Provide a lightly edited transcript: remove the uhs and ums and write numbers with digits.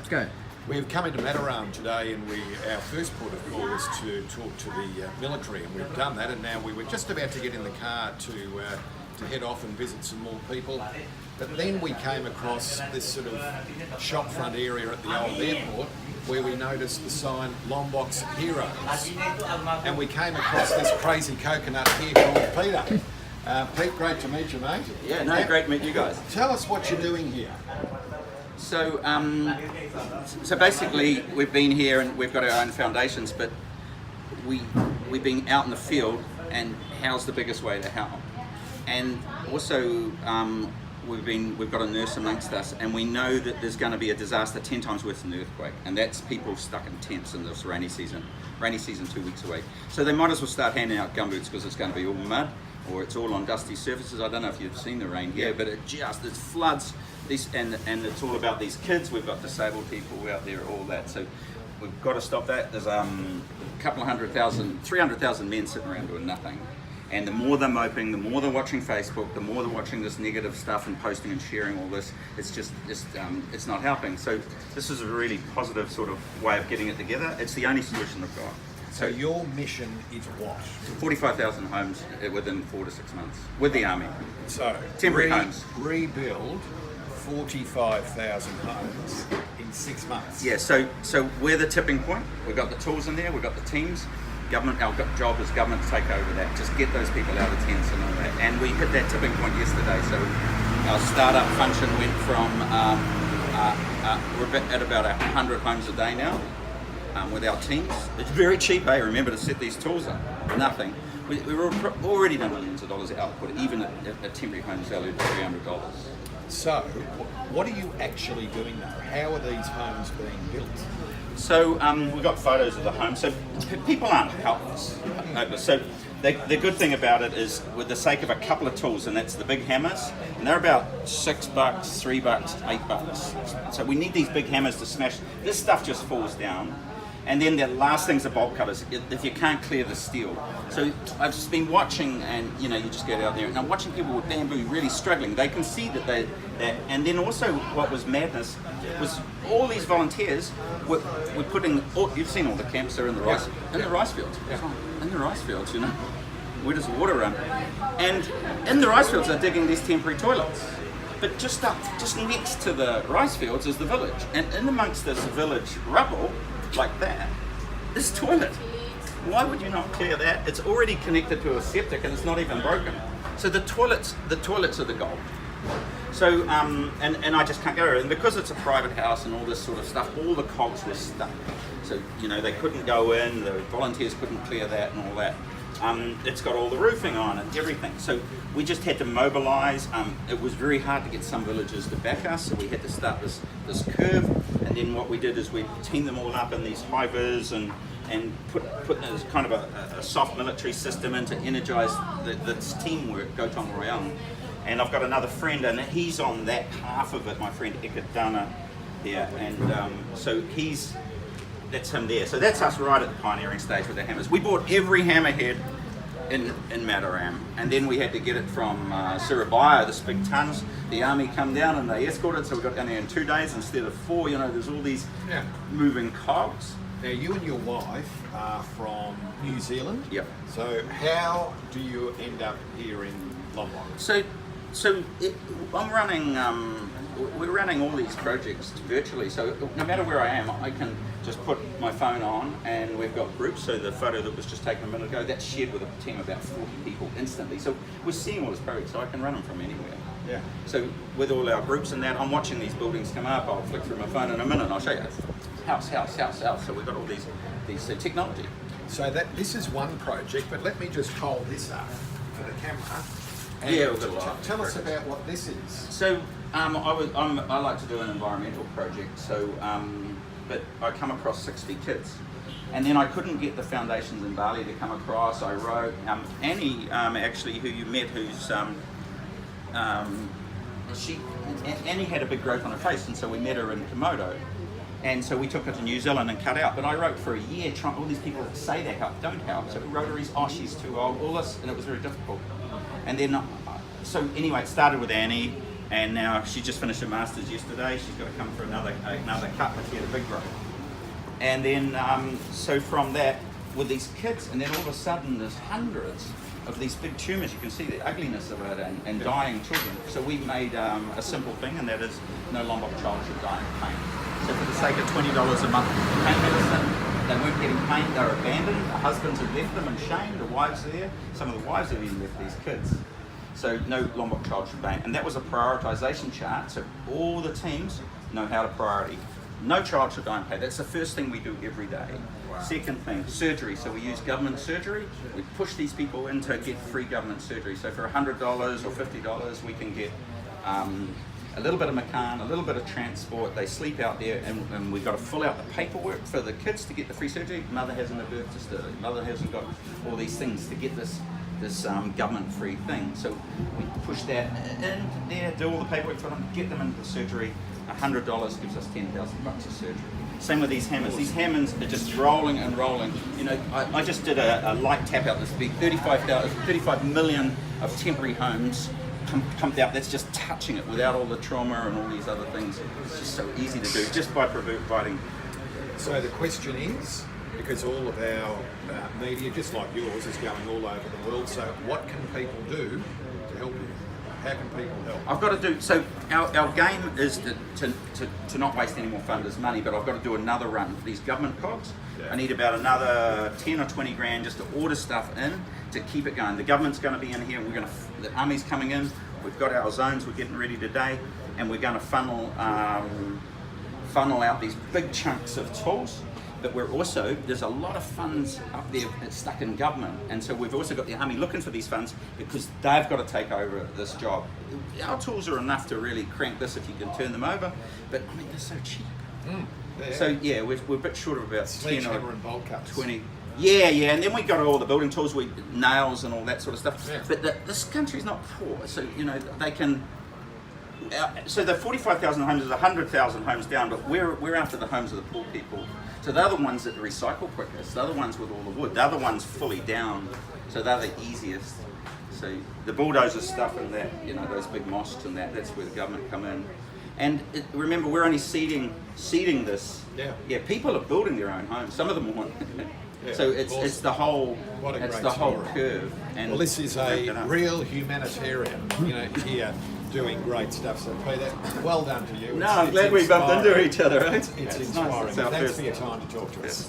Go. We've come into Mataram today, and our first port of call was to talk to the military, and we've done that. And now we were just about to get in the car to head off and visit some more people. But then we came across this sort of shopfront area at the old airport, where we noticed the sign Lombok's Heroes, and we came across this crazy coconut here called Peter. Pete, great to meet you, mate. Yeah, no, great to meet you guys. Tell us what you're doing here. So, so basically, we've been here and we've got our own foundations, but we've been out in the field, and how's the biggest way to help? And also, we've got a nurse amongst us, and we know that there's going to be a disaster 10 times worse than the earthquake, and that's people stuck in tents in this rainy season. Rainy season 2 weeks away. So they might as well start handing out gumboots, because it's going to be all mud, or it's all on dusty surfaces. I don't know if you've seen the rain here, but there's floods. And it's all about these kids. We've got disabled people out there, all that. So we've got to stop that. There's a couple of 300,000 men sitting around doing nothing. And the more they're moping, the more they're watching Facebook, the more they're watching this negative stuff and posting and sharing all this, it's just it's not helping. So this is a really positive sort of way of getting it together. It's the only solution they've got. So your mission is what? 45,000 homes within 4 to 6 months with the army. So temporary homes. Rebuild 45,000 homes in 6 months. Yeah. So we're the tipping point. We've got the tools in there. We've got the teams. Government. Our job is government to take over that. Just get those people out of tents and all that. And we hit that tipping point yesterday. So our startup function went from we're at about 100 homes a day now. With our teams. It's very cheap, remember, to set these tools up. Nothing. We're already done millions of dollars output, even at temporary homes valued at $300. So, what are you actually doing though? How are these homes being built? So, we've got photos of the homes. So, people aren't helpless. So, the good thing about it is, with the sake of a couple of tools, and that's the big hammers, and they're about $6, $3, $8. So we need these big hammers to smash. This stuff just falls down. And then the last thing's the bolt cutters, if you can't clear the steel. So I've just been watching, and you just get out there, and I'm watching people with bamboo really struggling. They can see that and then also what was madness was all these volunteers were putting, you've seen all the camps are in the rice fields. In the rice fields, where does the water run? And in the rice fields they're digging these temporary toilets. But just next to the rice fields is the village. And in amongst this village rubble, like that, this toilet. Why would you not clear that? It's already connected to a septic and it's not even broken. So the toilets are the goal. So and I just can't go. And because it's a private house and all this sort of stuff, all the cogs were stuck. So they couldn't go in. The volunteers couldn't clear that and all that. It's got all the roofing on and everything. So we just had to mobilize. It was very hard to get some villagers to back us, so we had to start this curve. And then what we did is we teamed them all up in these hivers and put this kind of a soft military system in to energize this teamwork, Gotong Royong. And I've got another friend, and he's on that half of it, my friend Ikadana here. And so that's him there. So that's us right at the pioneering stage with the hammers. We bought every hammerhead in Mataram, and then we had to get it from Surabaya, this big tons. The army come down and they escorted, so we got down there in 2 days instead of 4. There's all these moving cogs. Now, you and your wife are from New Zealand. Yep. So how do you end up here in Lombok? I'm running. We're running all these projects virtually, so no matter where I am, I can just put my phone on, and we've got groups. So the photo that was just taken a minute ago, that's shared with a team of about 40 people instantly. So we're seeing all this project, so I can run them from anywhere. Yeah. So with all our groups and that, I'm watching these buildings come up. I'll flick through my phone in a minute, and I'll show you house. So we've got all these technology. So this is one project, but let me just hold this up for the camera. And Yeah, we've got a lot. Tell us about what this is. So I like to do an environmental project. So but I come across 60 kids, and then I couldn't get the foundations in Bali to come across. I wrote Annie, actually, who you met, who's Annie had a big growth on her face, and so we met her in Komodo. And so we took her to New Zealand and cut out. But I wrote for a year, trying all these people that say they help, don't help. So rotaries, she's too old, all this, and it was very difficult. And then, so anyway, it started with Annie, And now she just finished her masters yesterday. She's got to come for another cut, but she had a big growth. And then so from that, with these kids, and then all of a sudden there's hundreds of these big tumours. You can see the ugliness of it, and dying children. So we made a simple thing, and that is no Lombok child should die in pain. So for the sake of $20 a month for pain medicine, they weren't getting pain, they were abandoned. The husbands had left them in shame, the wives are there. Some of the wives have even left these kids. So no Lombok child should die. And that was a prioritisation chart, so all the teams know how to priority. No child should die in pain. That's the first thing we do every day. Wow. Second thing, surgery. So we use government surgery. We push these people in to get free government surgery. So for $100 or $50, we can get a little bit of Macan, a little bit of transport. They sleep out there, and we've got to fill out the paperwork for the kids to get the free surgery. Mother hasn't a birth certificate. Mother hasn't got all these things to get this government-free thing. So we push that in there, do all the paperwork for them, get them into the surgery. $100 gives us $10,000 of surgery. Same with these hammers. These hammers are just rolling and rolling. You know, I just did a light tap out this week. 35 million of temporary homes pumped out. That's just touching it without all the trauma and all these other things. It's just so easy to do just by providing. So the question is, because all of our media, just like yours, is going all over the world, so what can people do to help you? How can people help? I've got to do, so our game is to not waste any more funders' money, but I've got to do another run for these government cogs. Yeah. I need about another 10 or 20 grand just to order stuff in to keep it going. The government's going to be in here, the army's coming in, we've got our zones, we're getting ready today, and we're going to funnel out these big chunks of tools. But we're also, there's a lot of funds up there that's stuck in government, and so we've also got the army looking for these funds because they've got to take over this job. Our tools are enough to really crank this if you can turn them over, but I mean, they're so cheap. So yeah, we're a bit short of about 10 or and bolt cuts. 20. Yeah, and then we got all the building tools, nails and all that sort of stuff. Yeah. But this country's not poor, so you know they can. So the 45,000 homes is 100,000 homes down, but we're after the homes of the poor people. So they're the ones that recycle quickest. They're the ones with all the wood. They're the ones fully down. So they're the easiest. So the bulldozer stuff and that, you know, those big mosques and that's where the government come in. And remember, we're only seeding this. Yeah. People are building their own homes. Some of them want. Yeah, so it's the whole curve. And well, this is a real humanitarian, you know, here doing great stuff. So Peter, well done to you. No, I'm glad we bumped into each other. Right? It's inspiring. Nice. Thanks for your time to talk to us.